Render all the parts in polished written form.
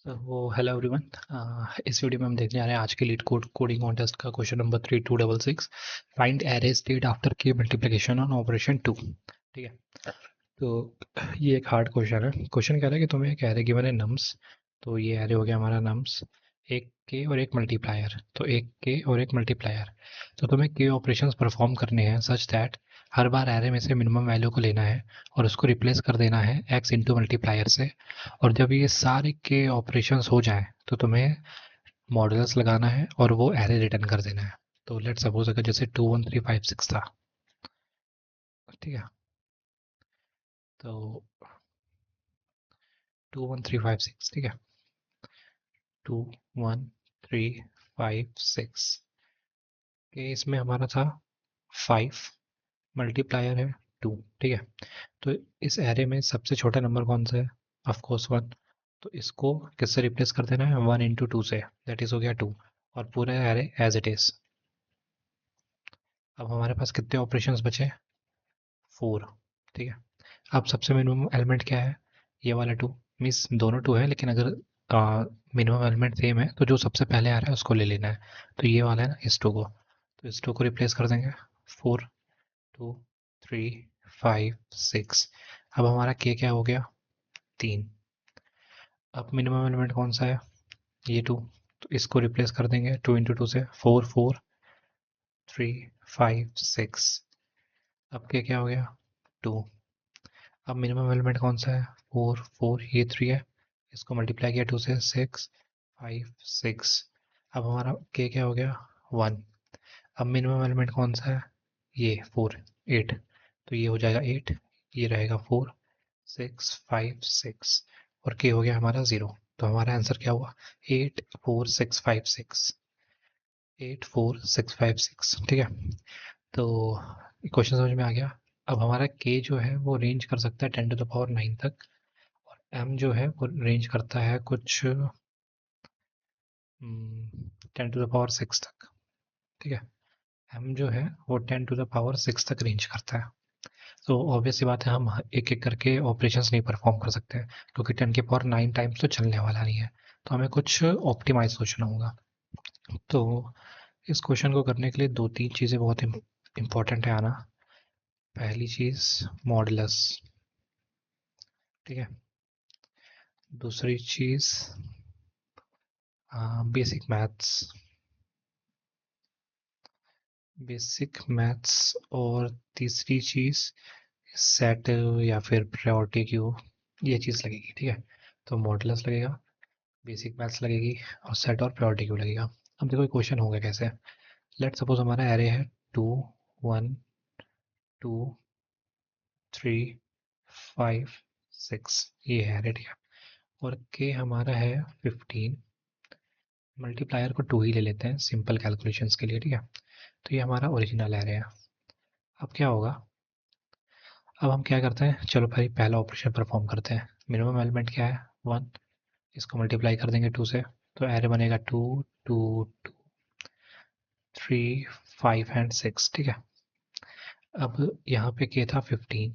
वो hello everyone. इस video में हम देखने आ रहे हैं आज के लीड कोडिंग कॉन्टेस्ट का question number 3266। Find array state after के मल्टीप्लिकेशन ऑन ऑपरेशन 2। ठीक है, तो ये एक हार्ड क्वेश्चन है। क्वेश्चन कह रहा है कि तुम्हें एक एरे गिवन है नम्स। तो ये एरे हो गया हमारा नम्स, एक के और एक मल्टीप्लायर। तो एक के और एक मल्टीप्लायर, तो तुम्हें के ऑपरेशंस परफॉर्म करने हैं such that her bar array में से मिनिमम वैल्यू को लेना है और उसको रिप्लेस कर देना है एक्स इंटू मल्टीप्लायर से। और जब ये सारे के ऑपरेशंस हो जाएं तो तुम्हें मॉडुलस लगाना है और वो एरे रिटर्न कर देना है। तो लेट सपोज अगर जैसे 2 1 3 5 6 था, ठीक है, तो 2 1 3 5 6, ठीक है, 2 1 3 5 6 के इसमें हमारा था 5, मल्टीप्लायर है 2, ठीक है। तो इस एरे में सबसे छोटा नंबर कौन सा है? Of course 1। तो इसको किससे रिप्लेस कर देना है? 1 × 2 से, दैट इज हो गया 2। और पूरा एरे एज इट इज। अब हमारे पास कितने ऑपरेशंस बचे? 4, ठीक है। अब सबसे मिनिमम एलिमेंट क्या है? ये वाला 2। मीन्स दोनों 2 है, लेकिन अगर मिनिमम एलिमेंट सेम है तो जो सबसे पहले आ रहा है उसको ले लेना है। तो ये वाला है ना, इस 2 को, तो इस 2 को रिप्लेस कर देंगे। 4 2 3 5 6। अब हमारा के क्या हो गया? 3। अब मिनिमम एलिमेंट कौन सा है? ये 2। तो इसको रिप्लेस कर देंगे 2 × 2 से, 4 4 3 5 6। अब के क्या हो गया? 2। अब मिनिमम एलिमेंट कौन सा है? 4 4, ये 3 है। इसको मल्टीप्लाई किया 2 से, 6 5 6। अब हमारा के क्या हो गया? 1। अब मिनिमम एलिमेंट कौन सा है? ये 4 8। तो ये हो जाएगा 8, ये रहेगा 4 6 5 6, और के हो गया हमारा 0। तो हमारा आंसर क्या हुआ? 8 4 6 5 6, 8 4 6 5 6, ठीक है। तो क्वेश्चन समझ में आ गया। अब हमारा के जो है वो रेंज कर सकता है 10⁻9 तक, और एम जो है वो रेंज करता है कुछ 10⁻6 तक, ठीक है। एम जो है वो 10⁻6 तक रेंज करता है। तो ऑब्वियस सी बात है, हम एक एक करके ऑपरेशंस नहीं परफॉर्म कर सकते क्योंकि 10⁻9 टाइम्स तो चलने वाला नहीं है। तो हमें कुछ ऑप्टिमाइज सोचना होगा। तो इस क्वेश्चन को करने के लिए दो तीन चीज़ें बहुत इंपॉर्टेंट है आना। पहली चीज़ मॉडुलस, ठीक है। दूसरी चीज़ बेसिक मैथ्स, और तीसरी चीज़ सेट या फिर प्रायोरिटी क्यू, ये चीज़ लगेगी, ठीक है। तो मॉडुलस लगेगा, बेसिक मैथ्स लगेगी, और सेट और प्रायोरिटी क्यू लगेगा। अब देखो क्वेश्चन होगा कैसे। लेट सपोज हमारा एरे है 2 1 2 3 5 6, ये है एरे, ठीक है। और के हमारा है 15। मल्टीप्लायर को 2 ही ले लेते हैं सिंपल कैलकुलेशंस के लिए, ठीक है। तो ये हमारा ओरिजिनल एरे है। अब क्या होगा? अब हम क्या करते हैं, चलो भाई पहला ऑपरेशन परफॉर्म करते हैं। मिनिमम एलिमेंट क्या है? 1। इसको मल्टीप्लाई कर देंगे 2 से, तो एरे बनेगा 2 2 2 3 5 एंड 6, ठीक है। अब यहाँ पे के था 15,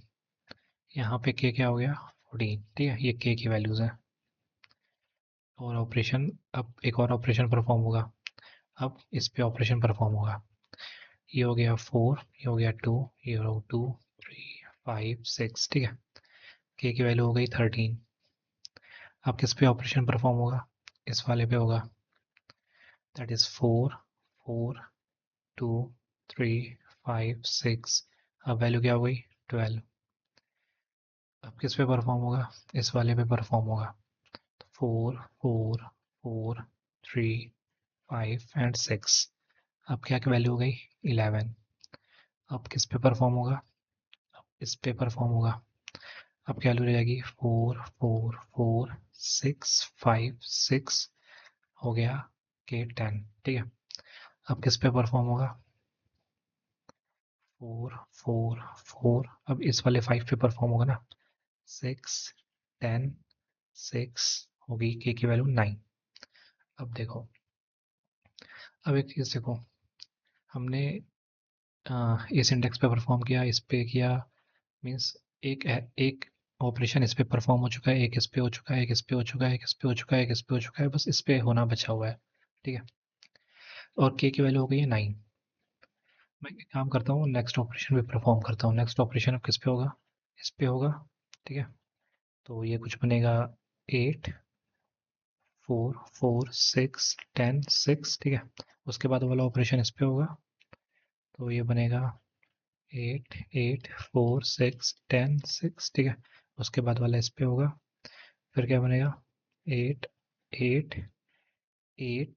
यहाँ पे के क्या हो गया? 14, ठीक है। ये के की वैल्यूज हैं। और ऑपरेशन, अब एक और ऑपरेशन परफॉर्म होगा। अब इस पे ऑपरेशन परफॉर्म होगा। ये हो गया 4, ये हो गया 2, ये हो 2 3 5 6, ठीक है। के की वैल्यू हो गई 13। अब किस पे ऑपरेशन परफॉर्म होगा? इस वाले पे होगा, दैट इज 4 4 2 3 5 6। अब वैल्यू क्या हो गई? 12। अब किस पे परफॉर्म होगा? इस वाले पे परफॉर्म होगा। 4 4 4 3 5 एंड 6। अब क्या की वैल्यू हो गई? 11। अब किस पे परफॉर्म होगा? इस पे परफॉर्म होगा। अब क्या वैल्यू रहेगी? 4 4 4 6 5 6, हो गया के 10, ठीक है। अब किस पे परफॉर्म होगा? 4 4 4, अब इस वाले 5 पे परफॉर्म होगा ना। 6 10 6, होगी के की वैल्यू 9। अब देखो, अब एक चीज़ देखो, हमने इस इंडेक्स पे परफॉर्म किया, इस पे किया, मीन्स एक ऑपरेशन इस पे परफॉर्म हो चुका है, एक इस पे हो चुका है, एक इस पे हो चुका है, एक इस पे हो चुका है, एक इस पे हो चुका है, बस इस पे होना बचा हुआ है। ठीक है, और के की वैल्यू हो गई है 9। मैं एक काम करता हूँ, नेक्स्ट ऑपरेशन भी परफॉर्म करता हूँ। नेक्स्ट ऑपरेशन अब किस पे होगा, इस पे होगा। ठीक है, तो ये कुछ बनेगा 8 4 4 6 10 6। ठीक है, उसके बाद वाला ऑपरेशन इस पे होगा, तो ये बनेगा 8 8 4 6 10 6। ठीक है, उसके बाद वाला इस पे होगा, फिर क्या बनेगा 8 8 8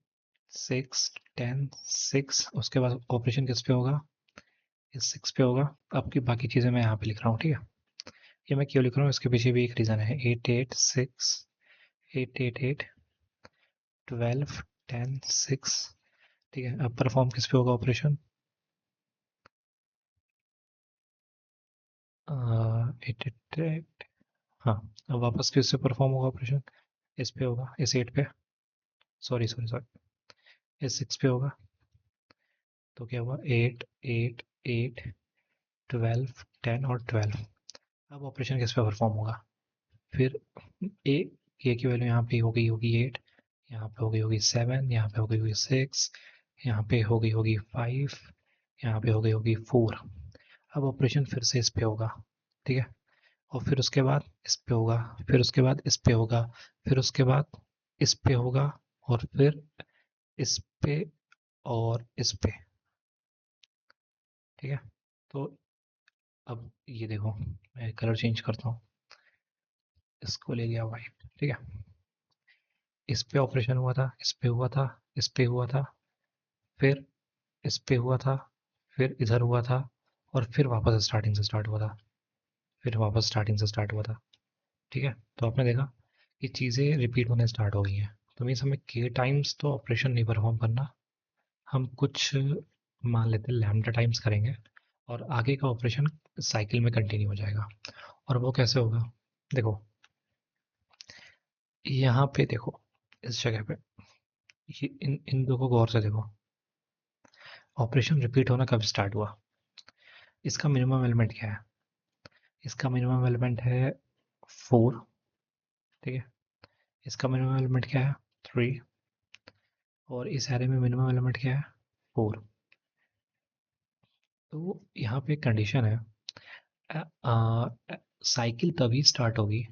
6 10 6। उसके बाद ऑपरेशन किस पे होगा, इस 6 पे होगा। अब की बाकी चीज़ें मैं यहाँ पे लिख रहा हूँ। ठीक है, ये मैं क्यों लिख रहा हूँ, इसके पीछे भी एक रीज़न है। 8 8 6 8 8 8 12 10 6। ठीक है, अब परफॉर्म किस पे होगा ऑपरेशन, 8 8 8। हाँ, अब वापस किस से परफॉर्म होगा ऑपरेशन, इस पे होगा, इस 8 पे, सॉरी सॉरी सॉरी, इस 6 पे होगा। तो क्या हुआ, 8 8 8 12 10 और 12। अब ऑपरेशन किस पे परफॉर्म होगा, फिर ए के की वैल्यू यहाँ पे हो गई होगी 8, यहाँ पे हो गई होगी 7, यहाँ पे हो गई होगी 6, यहाँ पे हो गई होगी 5, यहाँ पे हो गई होगी 4। अब ऑपरेशन फिर से इस पे होगा। ठीक है, और फिर उसके बाद इस पे होगा, फिर उसके बाद इस पे होगा, फिर उसके बाद इस पे होगा, और फिर इस पे और इस पे। ठीक है, तो अब ये देखो, मैं कलर चेंज करता हूँ, इसको ले लिया वाइट। ठीक है, इस पे ऑपरेशन हुआ था, इस पे हुआ था, इस पे हुआ था, फिर इस पे हुआ था, फिर इधर हुआ था, और फिर वापस स्टार्टिंग से स्टार्ट हुआ था, फिर वापस स्टार्टिंग से स्टार्ट हुआ था। ठीक है, तो आपने देखा कि चीज़ें रिपीट होने स्टार्ट हो गई हैं। तो मीन्स हमें के टाइम्स तो ऑपरेशन नहीं परफॉर्म करना, हम कुछ मान लेते हैं लैम्डा टाइम्स करेंगे, और आगे का ऑपरेशन साइकिल में कंटिन्यू हो जाएगा। और वो कैसे होगा, देखो यहाँ पे देखो, इस जगह पे, ये इन इन दो को गौर से देखो, ऑपरेशन रिपीट होना कब स्टार्ट हुआ, इसका मिनिमम एलिमेंट क्या है, इसका मिनिमम एलिमेंट है 4। ठीक है, इसका मिनिमम एलिमेंट क्या है, 3, और इस एरे में मिनिमम एलिमेंट क्या है, 4। तो यहाँ पे एक कंडीशन है, साइकिल तभी स्टार्ट होगी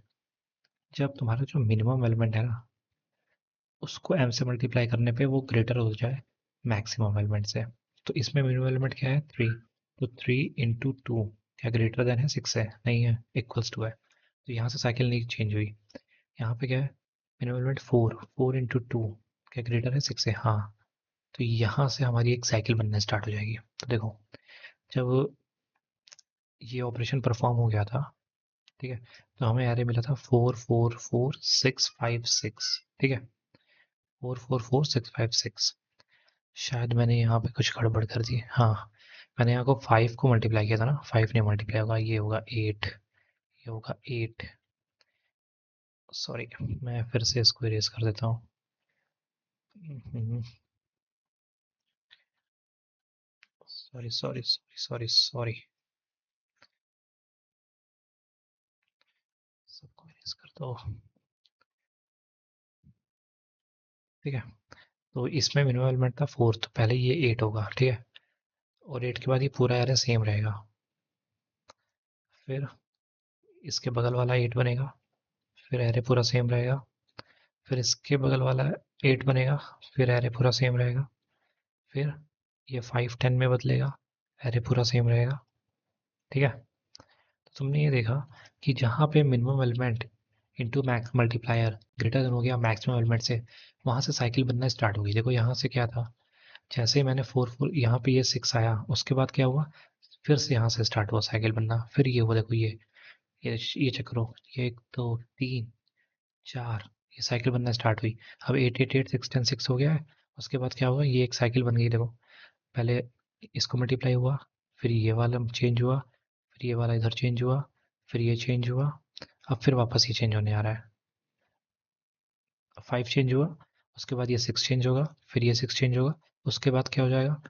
जब तुम्हारा जो मिनिमम एलिमेंट है ना, उसको m से मल्टीप्लाई करने पे वो ग्रेटर हो जाए मैक्सिमम एलिमेंट से। तो इसमें मिनिमम एलिमेंट क्या है, 3। तो 3 इंटू टू क्या ग्रेटर देन है 6 है, नहीं है, इक्वल्स टू है। तो यहाँ से साइकिल नहीं चेंज हुई। यहाँ पे क्या है, मिनिमम एलिमेंट 4, 4 इंटू टू क्या ग्रेटर है 6 है, हाँ। तो यहाँ से हमारी एक साइकिल बनना स्टार्ट हो जाएगी। तो देखो, जब ये ऑपरेशन परफॉर्म हो गया था, ठीक है, तो हमें एरे मिला था 4 4 4 6 5 6। ठीक है, 4 4 4 6 5 6। शायद मैंने यहाँ पे कुछ गड़बड़ कर दी, हाँ, मैंने यहाँ को 5 को मल्टीप्लाई किया था ना, 5 ने मल्टीप्लाई होगा, ये होगा 8, ये होगा 8। सॉरी, मैं फिर से इसको इरेज कर देता हूँ। Sorry sorry sorry sorry sorry, सबको इरेज कर दो। ठीक है, तो इसमें मिनिमम एलिमेंट था 4, तो पहले ये 8 होगा। ठीक है, और 8 के बाद ये पूरा एरे सेम रहेगा, फिर इसके बगल वाला 8 बनेगा, फिर एरे पूरा सेम रहेगा, फिर इसके बगल वाला 8 बनेगा, फिर एरे पूरा सेम रहेगा, फिर ये 5 10 में बदलेगा, एरे पूरा सेम रहेगा। ठीक है, तो तुमने ये देखा कि जहाँ पे minimum element into max multiplier greater than हो गया मैक्सिमम एलिमेंट से, वहाँ से साइकिल बनना स्टार्ट हो गई। देखो यहाँ से क्या था, जैसे ही मैंने 4 4 यहाँ पे ये 6 आया, उसके बाद क्या हुआ, फिर से यहाँ से स्टार्ट हुआ साइकिल बनना, फिर ये हुआ, देखो ये चक्रो, ये 1 2 3 4, ये साइकिल बनना स्टार्ट हुई। अब 8 8 8 6 10 6 हो गया है। उसके बाद क्या हुआ, ये एक साइकिल बन गई। देखो, पहले इसको मल्टीप्लाई हुआ, फिर ये वाला चेंज हुआ, फिर ये वाला इधर चेंज हुआ, फिर ये चेंज हुआ, अब फिर वापस ये चेंज होने आ रहा है। 5 चेंज हुआ, उसके बाद ये 6 चेंज होगा, फिर ये 6 चेंज होगा, उसके बाद क्या हो जाएगा,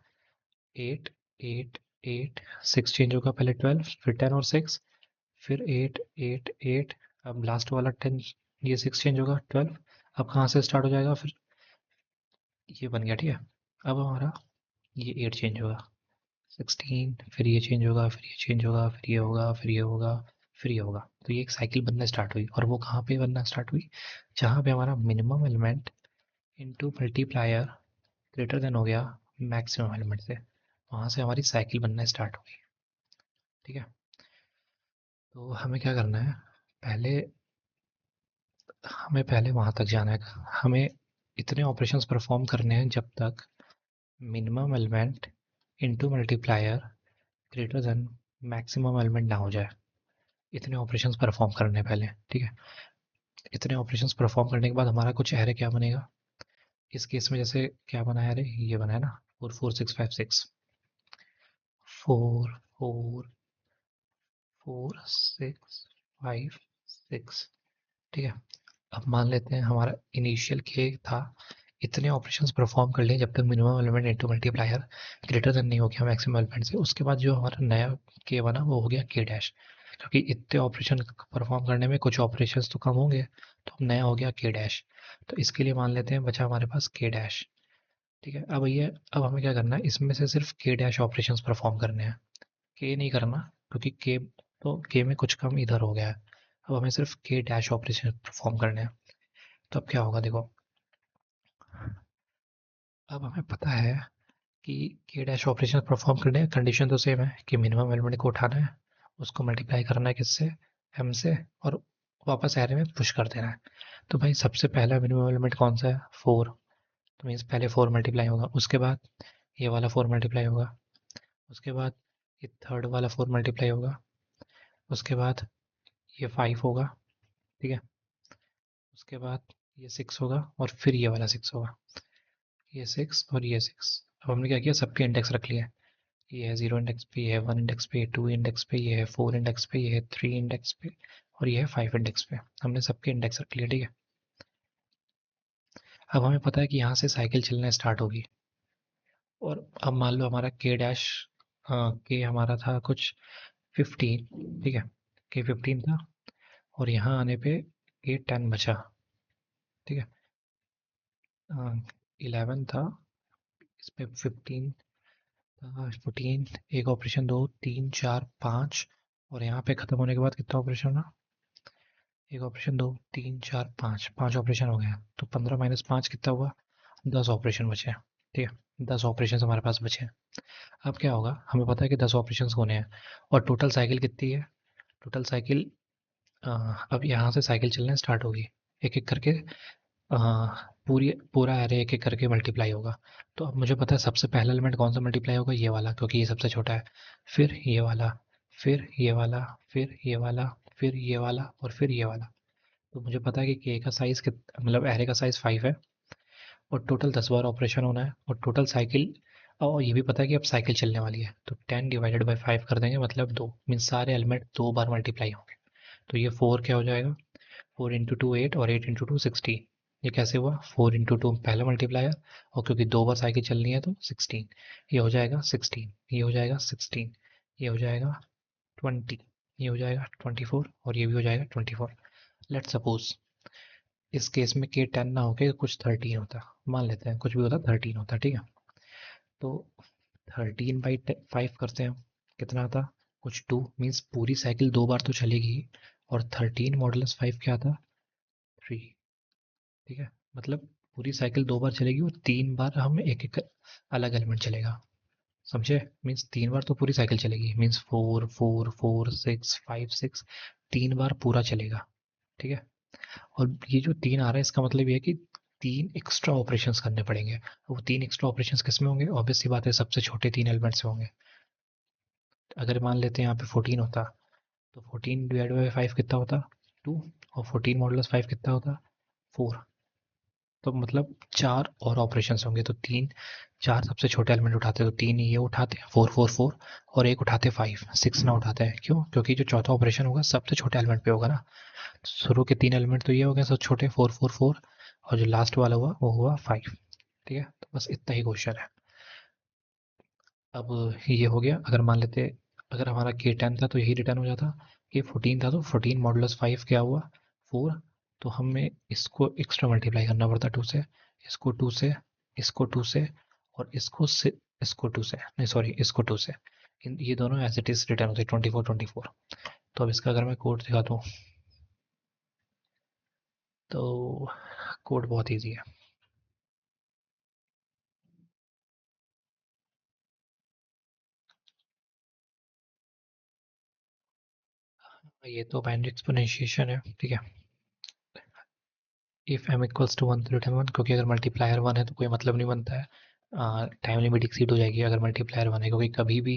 8 8 8 6 चेंज होगा, पहले 12, फिर 10 और 6, फिर 8 8 8, अब लास्ट वाला 10, ये 6 चेंज होगा 12। अब कहाँ से स्टार्ट हो जाएगा फिर, ये बन गया ठीक है। अब हमारा ये 8 चेंज होगा 16, फिर ये चेंज होगा, फिर ये चेंज होगा, फिर ये होगा, फिर ये होगा, फिर ये होगा। तो ये एक साइकिल बनना स्टार्ट हुई, और वो कहाँ पे बनना स्टार्ट हुई, जहाँ पे हमारा minimum element into multiplier greater than हो गया मैक्सिमम एलिमेंट से, वहाँ से हमारी साइकिल बनना स्टार्ट हुई। ठीक है, तो हमें क्या करना है, पहले हमें पहले वहाँ तक जाना है। हमें इतने ऑपरेशंस परफॉर्म करने हैं जब तक minimum element into multiplier greater than maximum element ना हो जाए। इतने ऑपरेशंस परफॉर्म करने हैं पहले, ठीक है। इतने ऑपरेशंस परफॉर्म करने के बाद हमारा कुछ एरे क्या बनेगा, इस केस में जैसे क्या बना है, एरे ये बना है ना, 4 4 6 5 6, 4 4 4 6 5 6, ठीक है। अब मान लेते हैं हमारा इनिशियल के था, इतने ऑपरेशंस परफॉर्म कर लिए जब तक minimum element into multiplier greater than नहीं हो गया मैक्सिमम एलिमेंट से। उसके बाद जो हमारा नया के बना वो हो गया के डैश, क्योंकि इतने ऑपरेशन परफॉर्म करने में कुछ ऑपरेशंस तो कम होंगे, तो अब नया हो गया के डैश। तो इसके लिए मान लेते हैं बचा हमारे पास के डैश, ठीक है। अब हमें क्या करना है, इसमें से सिर्फ के डैश ऑपरेशंस परफॉर्म करने हैं, के नहीं करना, क्योंकि के में कुछ कम इधर हो गया है। अब हमें सिर्फ के डैश ऑपरेशन परफॉर्म करने हैं। तो अब क्या होगा देखो, अब हमें पता है कि के डैश ऑपरेशन परफॉर्म करने हैं, कंडीशन तो सेम है कि मिनिमम एलिमेंट को उठाना है, उसको मल्टीप्लाई करना है किससे, एम से, और वापस एरे में पुश कर देना है। तो भाई सबसे पहला मिनिमम एलिमेंट कौन सा है, 4। तो मीन्स पहले 4 मल्टीप्लाई होगा, उसके बाद ये वाला 4 मल्टीप्लाई होगा, उसके बाद ये थर्ड वाला 4 मल्टीप्लाई होगा, उसके बाद ये 5 होगा, ठीक है। उसके बाद ये 6 होगा, और फिर ये वाला 6 होगा, ये 6 और ये 6। अब हमने क्या किया, सबके इंडेक्स रख लिए। ये है 0 इंडेक्स पे, ये है 1 इंडेक्स पे, ये 2 इंडेक्स पे, ये है 4 इंडेक्स पे, ये है 3 इंडेक्स पे, और ये है 5 इंडेक्स पे। हमने सबके इंडेक्स रख लिए, ठीक है। अब हमें पता है कि यहाँ से साइकिल चलना स्टार्ट होगी, और अब मान लो हमारा के डैश, के हमारा था कुछ 15, ठीक है। के 15 था, और यहाँ आने पे के 10 बचा, ठीक है। 11 था, इस पे 15 था, 14, एक ऑपरेशन, 2 3 4 5, और यहाँ पे खत्म होने के बाद कितना ऑपरेशन हुआ, एक ऑपरेशन, 2 3 4 5, 5 ऑपरेशन हो गया। तो 15 माइनस 5 कितना हुआ, 10 ऑपरेशन बचे, ठीक है। 10 ऑपरेशन हमारे पास बचे हैं। अब क्या होगा, हमें पता है कि 10 ऑपरेशन होने हैं, और टोटल साइकिल कितनी है, टोटल साइकिल, अब यहाँ से साइकिल चलना स्टार्ट होगी, एक एक करके, पूरी पूरा एरे एक एक करके मल्टीप्लाई होगा। तो अब मुझे पता है सबसे पहला एलिमेंट कौन सा मल्टीप्लाई होगा, ये वाला, क्योंकि ये सबसे छोटा है। फिर ये वाला, फिर ये वाला, फिर ये वाला, फिर ये वाला, और फिर ये वाला। तो मुझे पता है कि के का साइज मतलब एरे का साइज 5 है, और टोटल 10 बार ऑपरेशन होना है, और टोटल साइकिल, और ये भी पता है कि अब साइकिल चलने वाली है, तो 10 डिवाइडेड बाई 5 कर देंगे, मतलब 2, मीन सारे एलिमेंट 2 बार मल्टीप्लाई होंगे। तो ये 4 क्या हो जाएगा, 4 इंटू 2 8, और 8 इंटू 2 16। ये कैसे हुआ, 4 इंटू 2 पहला मल्टीप्लायर, और क्योंकि 2 बार साइकिल चलनी है तो 16, ये हो जाएगा 16, ये हो जाएगा 16, ये हो जाएगा 20, ये हो जाएगा 24, और ये भी हो जाएगा 24। लेट्स सपोज इस केस में के 10 ना होके कुछ 13 होता, मान लेते हैं कुछ भी होता, 13 होता, ठीक है। तो 13 बाई 5 करते हैं, कितना आता, कुछ 2, मीन्स पूरी साइकिल 2 बार तो चलेगी, और 13 मॉडुलस 5 क्या आता, 3, ठीक है। मतलब पूरी साइकिल 2 बार चलेगी, और 3 बार हम एक एक अलग एलिमेंट चलेगा, समझे। मीन्स 3 बार तो पूरी साइकिल चलेगी, मीन्स 4 4 4 6 5 6, 3 बार पूरा चलेगा, ठीक है। और ये जो 3 आ रहा है, इसका मतलब ये है कि 3 एक्स्ट्रा ऑपरेशंस करने पड़ेंगे। वो 3 एक्स्ट्रा ऑपरेशंस किस में होंगे, ऑब्वियस सी बात है सबसे छोटे 3 एलिमेंट से होंगे। अगर मान लेते हैं यहाँ पे 14 होता, तो 14 डिवाइड बाई 5 कितना होता, 2, और 14 मॉडुलस 5 कितना होता, 4। तो मतलब 4 और ऑपरेशंस होंगे, तो 3, 4 सबसे छोटे एलिमेंट उठाते, तो 3 ये उठाते, 4 4 4, और एक उठाते 5, 6 ना उठाते हैं, क्यों, क्योंकि जो चौथा ऑपरेशन होगा सबसे छोटे एलिमेंट पे होगा ना। शुरू के 3 एलिमेंट तो ये हो गए सब छोटे, 4 4 4, और जो लास्ट वाला हुआ वो हुआ 5, ठीक है। तो बस इतना ही क्वेश्चन है। अब ये हो गया, अगर मान लेते, अगर हमारा के 10 था तो यही रिटर्न हो जाता, ये 14 था, तो 14 मॉडुलस 5 क्या हुआ, 4। तो हमें इसको एक्स्ट्रा मल्टीप्लाई करना पड़ता 2 से, इसको 2 से, इसको 2 से, और इसको 2 से, नहीं सॉरी, इसको 2 से। ये दोनों एज इट इज रिटर्न होते हैं 24 24। तो अब इसका अगर मैं कोड दिखा दूँ तो कोड बहुत ईजी है। ये तो बाइनरी एक्सपोनेंशिएशन है, ठीक है। इफ m इक्वल्स टू 1 तो रिटर्न 1, क्योंकि अगर मल्टीप्लायर 1 है तो कोई मतलब नहीं बनता है, टाइम लिमिट एक्सीड हो जाएगी अगर मल्टीप्लायर 1 है, क्योंकि कभी भी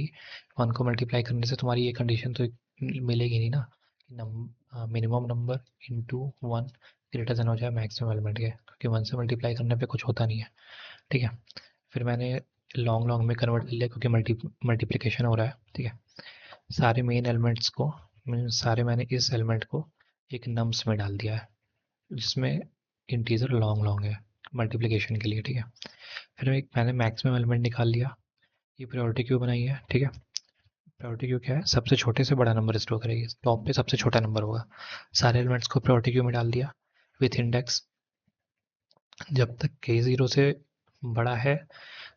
1 को मल्टीप्लाई करने से तुम्हारी ये कंडीशन तो मिलेगी नहीं ना, minimum number into 1 greater than हो जाए मैक्सिमम एलिमेंट के, क्योंकि 1 से मल्टीप्लाई करने पे कुछ होता नहीं है, ठीक है। फिर मैंने लॉन्ग लॉन्ग में कन्वर्ट कर लिया क्योंकि मल्टीप्लिकेशन हो रहा है, ठीक है। सारे मेन एलिमेंट्स को, सारे मैंने इस एलिमेंट को एक नम्स में डाल दिया है जिसमें इंटीजर लॉन्ग लॉन्ग है मल्टीप्लिकेशन के लिए, ठीक है। फिर मैंने मैक्सिमम एलिमेंट निकाल लिया, ये प्रायोरिटी क्यू बनाई है, ठीक है। प्रायोरिटी क्यू क्या है, सबसे छोटे से बड़ा नंबर स्टोर करेगी, टॉप पे सबसे छोटा नंबर होगा। सारे एलिमेंट्स को प्रायोरिटी क्यू में डाल दिया विथ इंडेक्स, जब तक k 0 से बड़ा है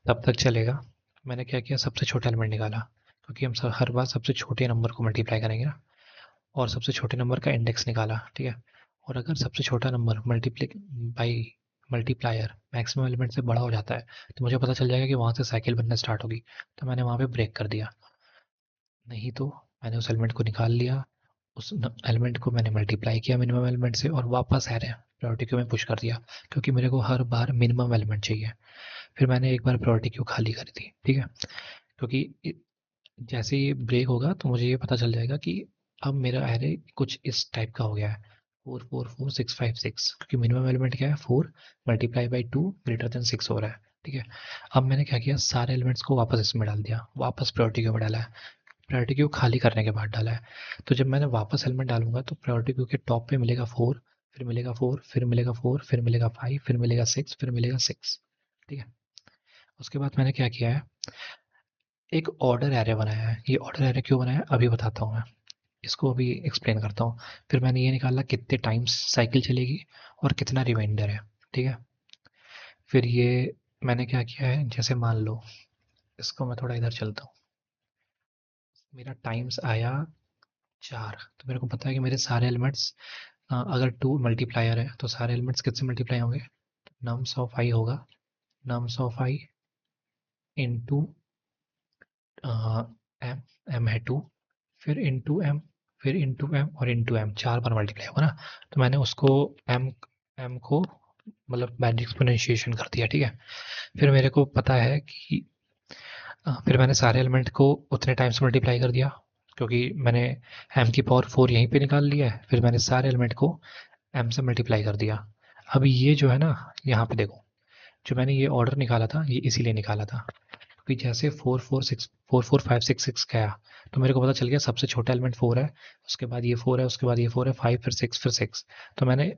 तब तक चलेगा। मैंने क्या किया, सबसे छोटा एलिमेंट निकाला, क्योंकि हम हर बार सबसे छोटे नंबर को मल्टीप्लाई करेंगे ना, और सबसे छोटे नंबर का इंडेक्स निकाला, ठीक है। और अगर सबसे छोटा number by multiplier maximum element से बड़ा हो जाता है तो मुझे पता चल जाएगा कि वहाँ से साइकिल बनना स्टार्ट होगी, तो मैंने वहाँ पे ब्रेक कर दिया। नहीं तो मैंने उस एलिमेंट को निकाल लिया, उस एलिमेंट को मैंने मल्टीप्लाई किया मिनिमम एलिमेंट से और वापस एरे प्रायोरिटी क्यू में पुश कर दिया, क्योंकि मेरे को हर बार मिनिमम एलिमेंट चाहिए। फिर मैंने एक बार प्रायोरिटी क्यू खाली कर दी, ठीक है। क्योंकि जैसे ही ब्रेक होगा तो मुझे ये पता चल जाएगा कि अब मेरा एरे कुछ इस टाइप का हो गया है, 4 4 4 6 5 6, क्योंकि मिनिमम एलिमेंट क्या है 4 मल्टीप्लाई बाई 2 ग्रेटर देन 6 हो रहा है, ठीक है। अब मैंने क्या किया, सारे एलिमेंट्स को वापस इसमें डाल दिया, वापस प्रायोरिटी क्यू में डाला है, प्रायोरिटी क्यू खाली करने के बाद डाला है। तो जब मैंने वापस एलिमेंट डालूंगा तो प्रायोरिटी क्यू के टॉप पे मिलेगा 4, फिर मिलेगा 4, फिर मिलेगा 4, फिर मिलेगा 5, फिर मिलेगा 6, फिर मिलेगा 6, ठीक है। उसके बाद मैंने क्या किया है, एक ऑर्डर एरे बनाया है। ये ऑर्डर एरे क्यों बनाया है अभी बताता हूँ मैं, इसको अभी एक्सप्लेन करता हूँ। फिर मैंने ये निकाला कितने टाइम्स साइकिल चलेगी और कितना रिमाइंडर है, ठीक है। फिर ये मैंने क्या किया है, जैसे मान लो इसको मैं थोड़ा इधर चलता हूँ, मेरा टाइम्स आया 4, तो मेरे को पता है कि मेरे सारे एलिमेंट्स, अगर 2 मल्टीप्लायर है तो सारे एलिमेंट्स किससे मल्टीप्लाई होंगे, नम्स ऑफ आई होगा, nums of I into M, M है 2, फिर इंटू एम, फिर इंटू एम और इंटू एम, 4 बार मल्टीप्लाई होगा ना। तो मैंने उसको एम एम को मतलब बाइनरी एक्सपोनेंशिएशन कर दिया, ठीक है। फिर मेरे को पता है कि फिर मैंने सारे एलिमेंट को उतने टाइम्स मल्टीप्लाई कर दिया, क्योंकि मैंने एम की पावर 4 यहीं पे निकाल लिया है। फिर मैंने सारे एलिमेंट को एम से मल्टीप्लाई कर दिया। अब ये जो है ना, यहाँ पे देखो, जो मैंने ये ऑर्डर निकाला था ये इसीलिए निकाला था क्योंकि जैसे 4 4 5 6 गया तो मेरे को पता चल गया सबसे छोटा एलिमेंट 4 है, उसके बाद ये 4 है, उसके बाद ये 4 है, 5 फिर 6 फिर 6। तो मैंने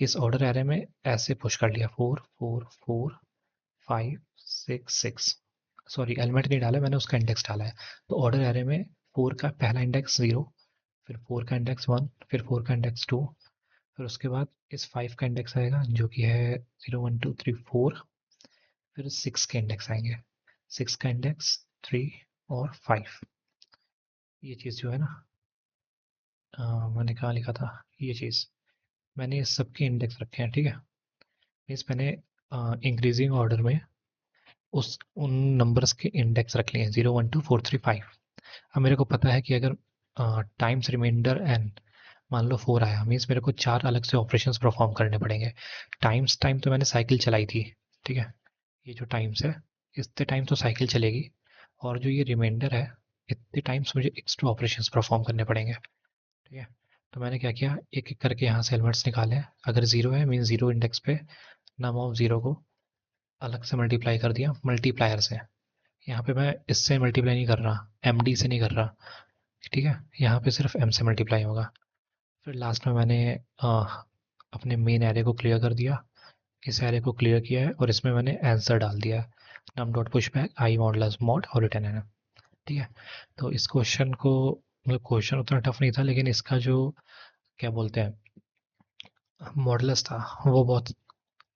इस ऑर्डर एरे में ऐसे पुश कर लिया, 4 4 4 5 6 6। सॉरी, एलिमेंट नहीं डाला मैंने, उसका इंडेक्स डाला है। तो ऑर्डर एरे में 4 का पहला इंडेक्स 0, फिर 4 का इंडेक्स 1, फिर 4 का इंडेक्स 2, फिर उसके बाद इस 5 का इंडेक्स आएगा जो कि है 0 1 2 3 4, फिर 6 के इंडेक्स आएंगे, 6 का इंडेक्स 3 और 5। ये चीज़ जो है ना, मैंने कहाँ लिखा था, ये चीज़ मैंने इस सब के इंडेक्स रखे हैं, ठीक है। मीन्स मैंने इंक्रीजिंग ऑर्डर में उस उन नंबर्स के इंडेक्स रख लिए हैं 0 1 2 4 3 5। अब मेरे को पता है कि अगर टाइम्स रिमाइंडर एन मान लो 4 आया, मीन्स मेरे को 4 अलग से ऑपरेशंस परफॉर्म करने पड़ेंगे। टाइम्स टाइम तो मैंने साइकिल चलाई थी, ठीक है। ये जो टाइम्स है इतने टाइम तो साइकिल चलेगी, और जो ये रिमाइंडर है इतने टाइम्स मुझे एक्स्ट्रा ऑपरेशंस परफॉर्म करने पड़ेंगे, ठीक है। तो मैंने क्या किया, एक एक करके यहाँ से एलिमेंट्स निकाले। अगर 0 है मीन 0 इंडेक्स पे नम ऑफ 0 को अलग से मल्टीप्लाई कर दिया मल्टीप्लायर से। यहाँ पे मैं इससे मल्टीप्लाई नहीं कर रहा, एमडी से नहीं कर रहा, ठीक है। यहाँ पे सिर्फ एम से मल्टीप्लाई होगा। फिर लास्ट में मैंने अपने मेन एरे को क्लियर कर दिया, इस एरे को क्लियर किया है और इसमें मैंने आंसर डाल दिया, num dot push back i modulus mod और रिटर्न है, ठीक है। तो इस क्वेश्चन को मतलब क्वेश्चन उतना टफ नहीं था, लेकिन इसका जो क्या बोलते हैं मॉडुलस था वो बहुत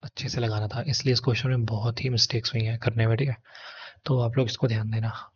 अच्छे से लगाना था, इसलिए इस क्वेश्चन में बहुत ही मिस्टेक्स हुई हैं करने में, ठीक है। तो आप लोग इसको ध्यान देना।